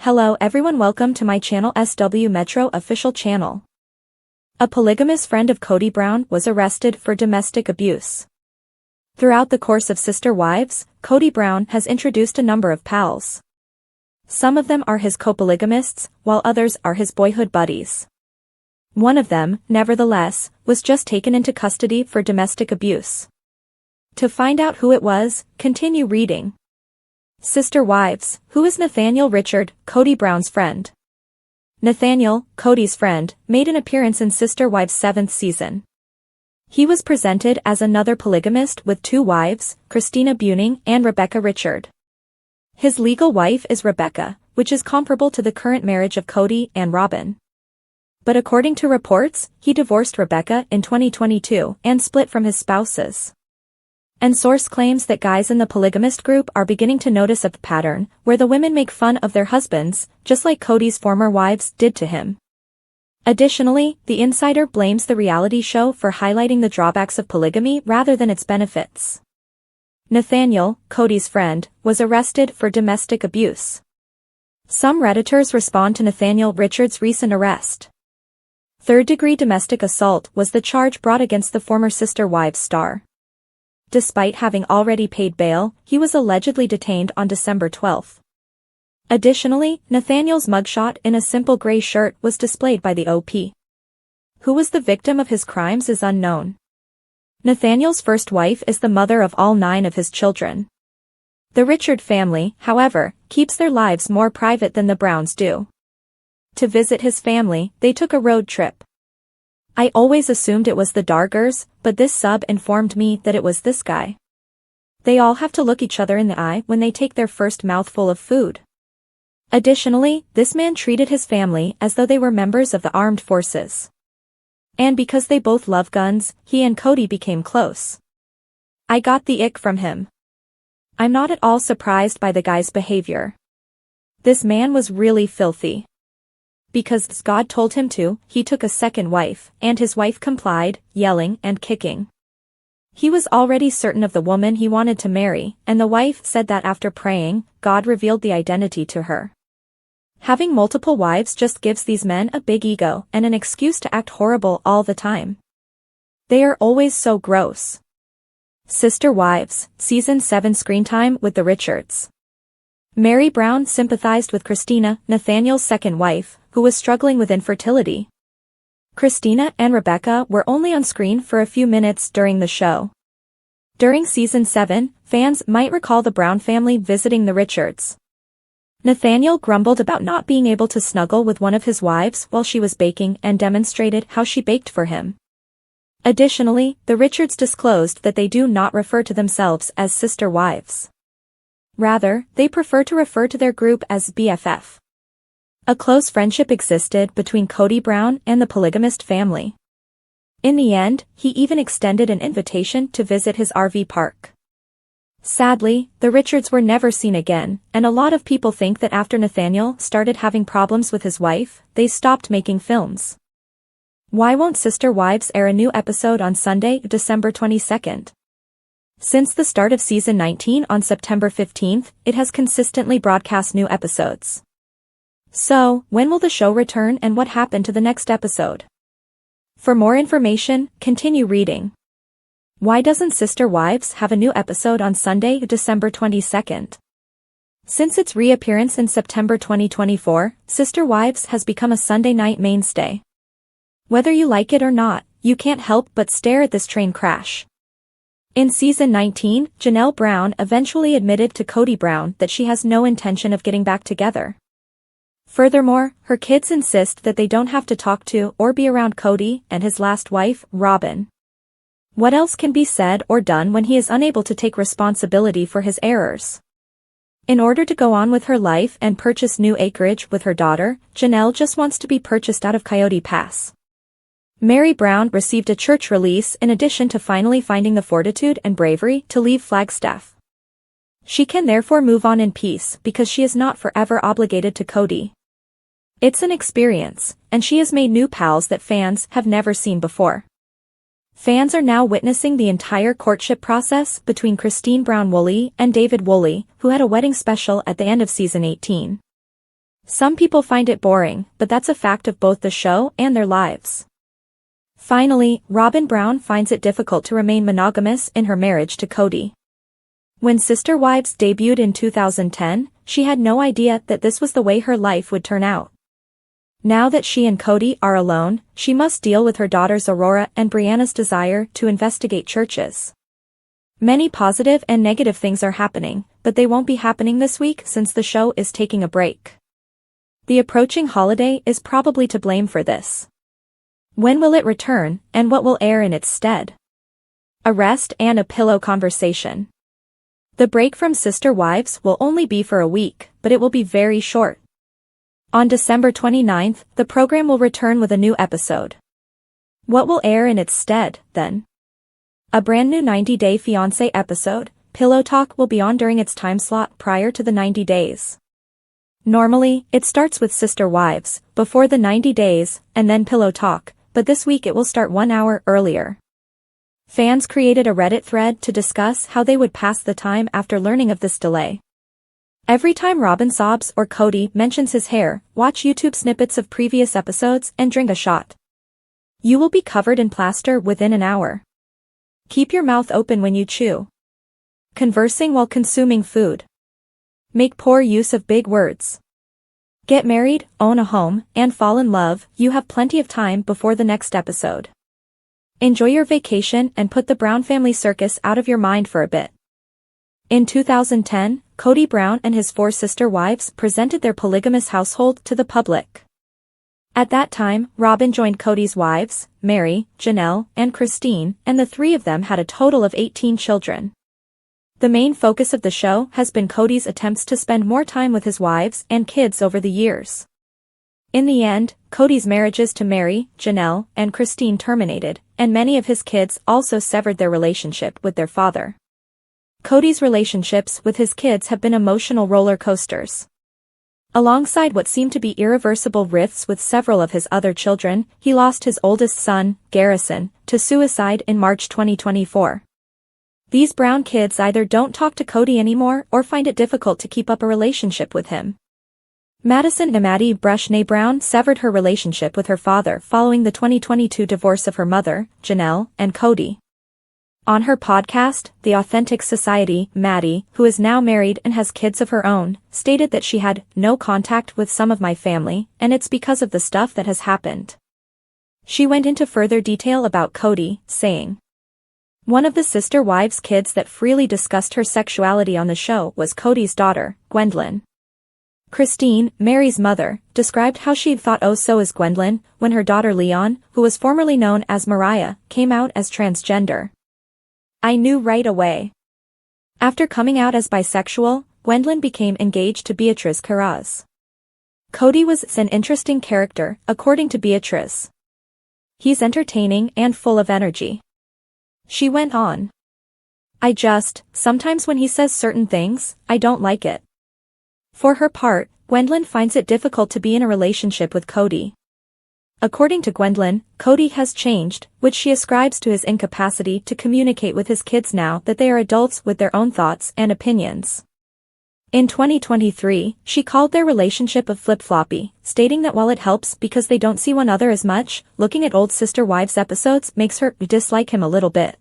Hello everyone, welcome to my channel SW Metro official channel. A polygamous friend of Kody Brown was arrested for domestic abuse. Throughout the course of Sister Wives, Kody Brown has introduced a number of pals. Some of them are his co-polygamists, while others are his boyhood buddies. One of them, nevertheless, was just taken into custody for domestic abuse. To find out who it was, continue reading. Sister Wives, who is Nathaniel Richard, Kody Brown's friend? Nathaniel, Kody's friend, made an appearance in Sister Wives' 7th season. He was presented as another polygamist with 2 wives, Christina Buning and Rebecca Richard. His legal wife is Rebecca, which is comparable to the current marriage of Kody and Robyn. But according to reports, he divorced Rebecca in 2022 and split from his spouses. And source claims that guys in the polygamist group are beginning to notice a pattern where the women make fun of their husbands, just like Kody's former wives did to him. Additionally, the insider blames the reality show for highlighting the drawbacks of polygamy rather than its benefits. Nathaniel, Kody's friend, was arrested for domestic abuse. Some Redditors respond to Nathaniel Richard's recent arrest. Third-degree domestic assault was the charge brought against the former Sister Wives star. Despite having already paid bail, he was allegedly detained on December 12. Additionally, Nathaniel's mugshot in a simple gray shirt was displayed by the OP. Who was the victim of his crimes is unknown. Nathaniel's first wife is the mother of all 9 of his children. The Richard family, however, keeps their lives more private than the Browns do. To visit his family, they took a road trip. I always assumed it was the Dargers, but this sub informed me that it was this guy. They all have to look each other in the eye when they take their first mouthful of food. Additionally, this man treated his family as though they were members of the armed forces. And because they both love guns, he and Kody became close. I got the ick from him. I'm not at all surprised by the guy's behavior. This man was really filthy. Because God told him to, he took a second wife, and his wife complied, yelling and kicking. He was already certain of the woman he wanted to marry, and the wife said that after praying, God revealed the identity to her. Having multiple wives just gives these men a big ego and an excuse to act horrible all the time. They are always so gross. Sister Wives, Season 7 screen time with the Richards. Mary Brown sympathized with Christina, Nathaniel's second wife, who was struggling with infertility. Christina and Rebecca were only on screen for a few minutes during the show. During Season 7, fans might recall the Brown family visiting the Richards. Nathaniel grumbled about not being able to snuggle with one of his wives while she was baking and demonstrated how she baked for him. Additionally, the Richards disclosed that they do not refer to themselves as Sister Wives. Rather, they prefer to refer to their group as BFF. A close friendship existed between Kody Brown and the polygamist family. In the end, he even extended an invitation to visit his RV park. Sadly, the Richards were never seen again, and a lot of people think that after Nathaniel started having problems with his wife, they stopped making films. Why won't Sister Wives air a new episode on Sunday, December 22nd? Since the start of Season 19 on September 15th, it has consistently broadcast new episodes. So, when will the show return and what happened to the next episode? For more information, continue reading. Why doesn't Sister Wives have a new episode on Sunday, December 22nd? Since its reappearance in September 2024, Sister Wives has become a Sunday night mainstay. Whether you like it or not, you can't help but stare at this train crash. In Season 19, Janelle Brown eventually admitted to Kody Brown that she has no intention of getting back together. Furthermore, her kids insist that they don't have to talk to or be around Kody and his last wife, Robyn. What else can be said or done when he is unable to take responsibility for his errors? In order to go on with her life and purchase new acreage with her daughter, Janelle just wants to be purchased out of Coyote Pass. Mary Brown received a church release in addition to finally finding the fortitude and bravery to leave Flagstaff. She can therefore move on in peace because she is not forever obligated to Kody. It's an experience, and she has made new pals that fans have never seen before. Fans are now witnessing the entire courtship process between Christine Brown Woolley and David Woolley, who had a wedding special at the end of Season 18. Some people find it boring, but that's a fact of both the show and their lives. Finally, Robyn Brown finds it difficult to remain monogamous in her marriage to Kody. When Sister Wives debuted in 2010, she had no idea that this was the way her life would turn out. Now that she and Kody are alone, she must deal with her daughters Aurora and Brianna's desire to investigate churches. Many positive and negative things are happening, but they won't be happening this week since the show is taking a break. The approaching holiday is probably to blame for this. When will it return, and what will air in its stead? A rest and a pillow conversation. The break from Sister Wives will only be for a week, but it will be very short. On December 29th, the program will return with a new episode. What will air in its stead, then? A brand new 90 Day Fiancé episode, Pillow Talk, will be on during its time slot prior to the 90 days. Normally, it starts with Sister Wives, before the 90 days, and then Pillow Talk, but this week it will start 1 hour earlier. Fans created a Reddit thread to discuss how they would pass the time after learning of this delay. Every time Robyn sobs or Kody mentions his hair, watch YouTube snippets of previous episodes and drink a shot. You will be covered in plaster within an hour. Keep your mouth open when you chew. Conversing while consuming food. Make poor use of big words. Get married, own a home, and fall in love. You have plenty of time before the next episode. Enjoy your vacation and put the Brown family circus out of your mind for a bit. In 2010, Kody Brown and his 4 sister wives presented their polygamous household to the public. At that time, Robyn joined Kody's wives, Mary, Janelle, and Christine, and the 3 of them had a total of 18 children. The main focus of the show has been Kody's attempts to spend more time with his wives and kids over the years. In the end, Kody's marriages to Mary, Janelle, and Christine terminated, and many of his kids also severed their relationship with their father. Kody's relationships with his kids have been emotional roller coasters. Alongside what seemed to be irreversible rifts with several of his other children, he lost his oldest son, Garrison, to suicide in March 2024. These Brown kids either don't talk to Kody anymore or find it difficult to keep up a relationship with him. Madison Maddie Brushney Brown severed her relationship with her father following the 2022 divorce of her mother, Janelle, and Kody. On her podcast, The Authentic Society, Maddie, who is now married and has kids of her own, stated that she had no contact with some of my family, and it's because of the stuff that has happened. She went into further detail about Kody, saying, "One of the sister wives' kids that freely discussed her sexuality on the show was Kody's daughter, Gwendolyn. Christine, Mary's mother, described how she'd thought oh so is Gwendolyn when her daughter Leon, who was formerly known as Mariah, came out as transgender. I knew right away. After coming out as bisexual, Gwendolyn became engaged to Beatrice Carraz. Kody was an interesting character, according to Beatrice. He's entertaining and full of energy." She went on. Sometimes when he says certain things, I don't like it." For her part, Gwendolyn finds it difficult to be in a relationship with Kody. According to Gwendolyn, Kody has changed, which she ascribes to his incapacity to communicate with his kids now that they are adults with their own thoughts and opinions. In 2023, she called their relationship a flip-floppy, stating that while it helps because they don't see one another as much, looking at old Sister Wives episodes makes her dislike him a little bit.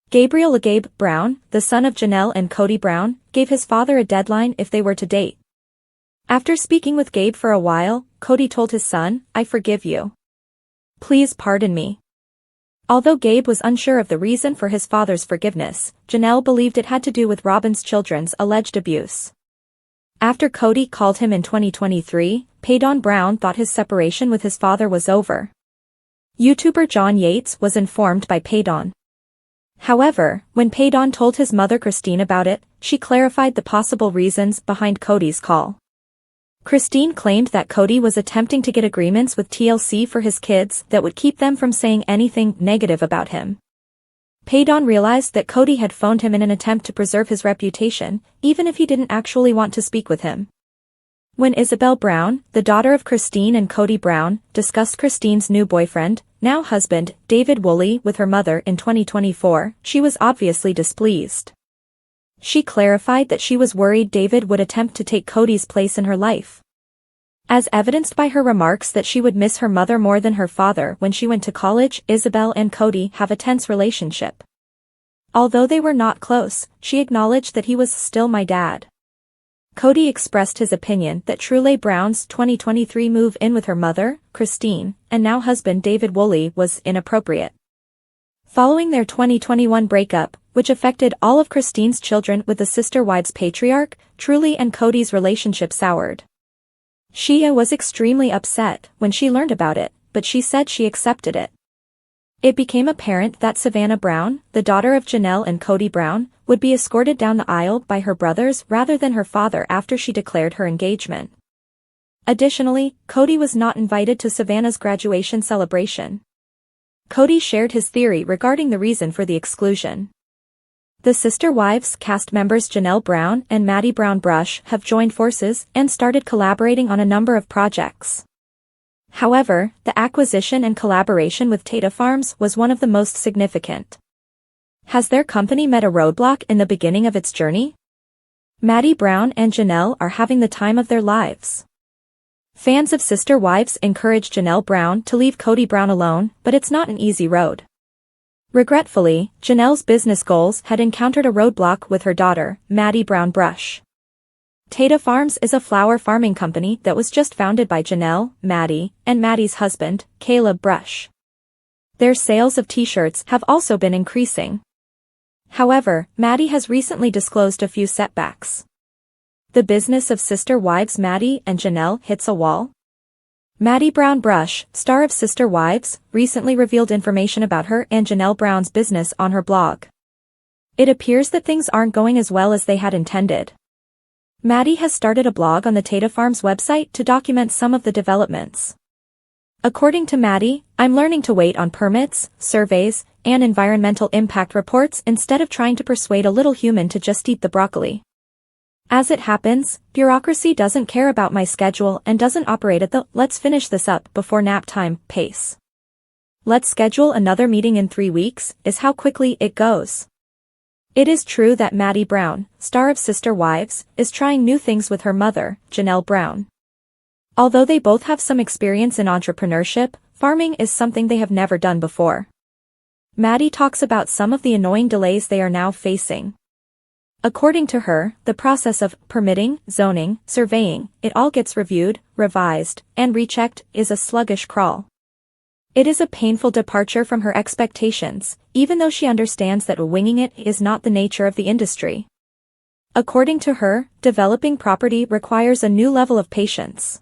Gabriel LeGabe Brown, the son of Janelle and Kody Brown, gave his father a deadline if they were to date. After speaking with Gabe for a while, Kody told his son, "I forgive you. Please pardon me." Although Gabe was unsure of the reason for his father's forgiveness, Janelle believed it had to do with Robyn's children's alleged abuse. After Kody called him in 2023, Paydon Brown thought his separation with his father was over. YouTuber John Yates was informed by Paydon. However, when Paydon told his mother Christine about it, she clarified the possible reasons behind Kody's call. Christine claimed that Kody was attempting to get agreements with TLC for his kids that would keep them from saying anything negative about him. Paydon realized that Kody had phoned him in an attempt to preserve his reputation, even if he didn't actually want to speak with him. When Isabel Brown, the daughter of Christine and Kody Brown, discussed Christine's new boyfriend, now husband, David Woolley, with her mother in 2024, she was obviously displeased. She clarified that she was worried David would attempt to take Kody's place in her life. As evidenced by her remarks that she would miss her mother more than her father when she went to college, Isabel and Kody have a tense relationship. Although they were not close, she acknowledged that he was still my dad. Kody expressed his opinion that Trulay Brown's 2023 move in with her mother, Christine, and now husband David Woolley was inappropriate. Following their 2021 breakup, which affected all of Christine's children with the sister-wives patriarch, Trulay and Kody's relationship soured. Shia was extremely upset when she learned about it, but she said she accepted it. It became apparent that Savannah Brown, the daughter of Janelle and Kody Brown, would be escorted down the aisle by her brothers rather than her father after she declared her engagement. Additionally, Kody was not invited to Savannah's graduation celebration. Kody shared his theory regarding the reason for the exclusion. The Sister Wives cast members Janelle Brown and Maddie Brown Brush have joined forces and started collaborating on a number of projects. However, the acquisition and collaboration with Tata Farms was one of the most significant. Has their company met a roadblock in the beginning of its journey? Maddie Brown and Janelle are having the time of their lives. Fans of Sister Wives encourage Janelle Brown to leave Kody Brown alone, but it's not an easy road. Regretfully, Janelle's business goals had encountered a roadblock with her daughter, Maddie Brown Brush. Tata Farms is a flower farming company that was just founded by Janelle, Maddie, and Maddie's husband, Caleb Brush. Their sales of t-shirts have also been increasing. However, Maddie has recently disclosed a few setbacks. The business of Sister Wives Maddie and Janelle hits a wall. Maddie Brown Brush, star of Sister Wives, recently revealed information about her and Janelle Brown's business on her blog. It appears that things aren't going as well as they had intended. Maddie has started a blog on the Tata Farms website to document some of the developments. According to Maddie, I'm learning to wait on permits, surveys, and environmental impact reports instead of trying to persuade a little human to just eat the broccoli. As it happens, bureaucracy doesn't care about my schedule and doesn't operate at the "let's finish this up before nap time" pace. "Let's schedule another meeting in 3 weeks" is how quickly it goes. It is true that Maddie Brown, star of Sister Wives, is trying new things with her mother, Janelle Brown. Although they both have some experience in entrepreneurship, farming is something they have never done before. Maddie talks about some of the annoying delays they are now facing. According to her, the process of permitting, zoning, surveying, it all gets reviewed, revised, and rechecked is a sluggish crawl. It is a painful departure from her expectations, even though she understands that winging it is not the nature of the industry. According to her, developing property requires a new level of patience.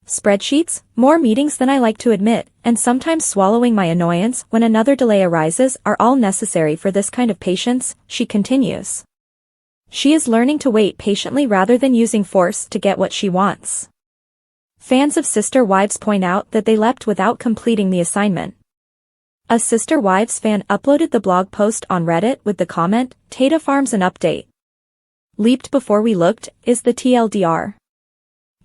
Spreadsheets, more meetings than I like to admit, and sometimes swallowing my annoyance when another delay arises are all necessary for this kind of patience, she continues. She is learning to wait patiently rather than using force to get what she wants. Fans of Sister Wives point out that they leapt without completing the assignment. A Sister Wives fan uploaded the blog post on Reddit with the comment, "Tata Farms an update. Leaped before we looked" is the TLDR.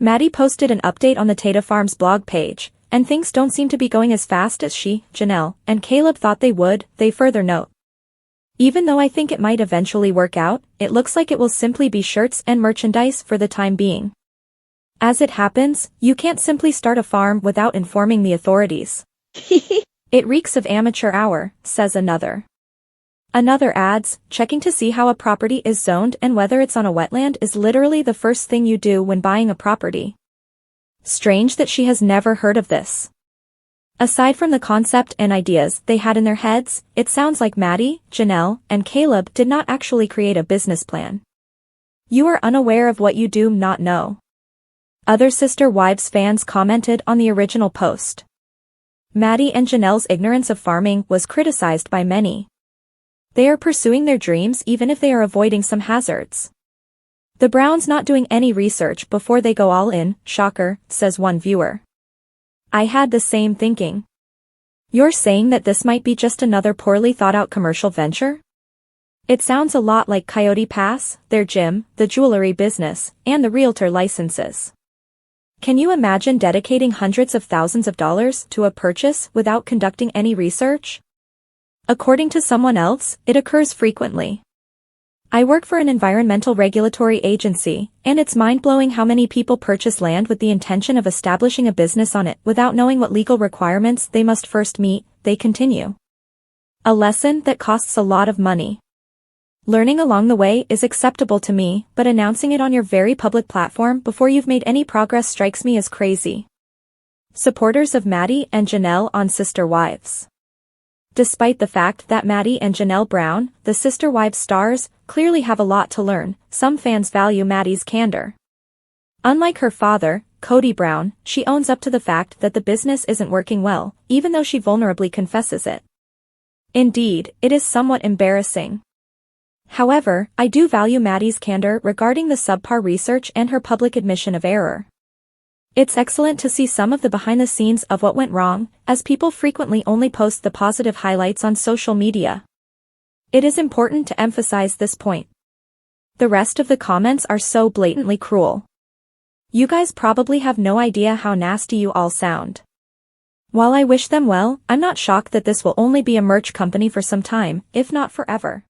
Maddie posted an update on the Tata Farms blog page, and things don't seem to be going as fast as she, Janelle, and Caleb thought they would, they further note. Even though I think it might eventually work out, it looks like it will simply be shirts and merchandise for the time being. As it happens, you can't simply start a farm without informing the authorities. It reeks of amateur hour, says another. Another adds, checking to see how a property is zoned and whether it's on a wetland is literally the first thing you do when buying a property. Strange that she has never heard of this. Aside from the concept and ideas they had in their heads, it sounds like Maddie, Janelle, and Caleb did not actually create a business plan. You are unaware of what you do not know. Other Sister Wives fans commented on the original post. Maddie and Janelle's ignorance of farming was criticized by many. They are pursuing their dreams even if they are avoiding some hazards. The Browns not doing any research before they go all in, shocker, says one viewer. I had the same thinking. You're saying that this might be just another poorly thought out commercial venture? It sounds a lot like Coyote Pass, their gym, the jewelry business, and the realtor licenses. Can you imagine dedicating hundreds of thousands of dollars to a purchase without conducting any research? According to someone else, it occurs frequently. I work for an environmental regulatory agency, and it's mind-blowing how many people purchase land with the intention of establishing a business on it without knowing what legal requirements they must first meet, they continue. A lesson that costs a lot of money. Learning along the way is acceptable to me, but announcing it on your very public platform before you've made any progress strikes me as crazy. Supporters of Maddie and Janelle on Sister Wives. Despite the fact that Maddie and Janelle Brown, the Sister Wives stars, clearly have a lot to learn, some fans value Maddie's candor. Unlike her father, Kody Brown, she owns up to the fact that the business isn't working well, even though she vulnerably confesses it. Indeed, it is somewhat embarrassing. However, I do value Maddie's candor regarding the subpar research and her public admission of error. It's excellent to see some of the behind-the-scenes of what went wrong, as people frequently only post the positive highlights on social media. It is important to emphasize this point. The rest of the comments are so blatantly cruel. You guys probably have no idea how nasty you all sound. While I wish them well, I'm not shocked that this will only be a merch company for some time, if not forever.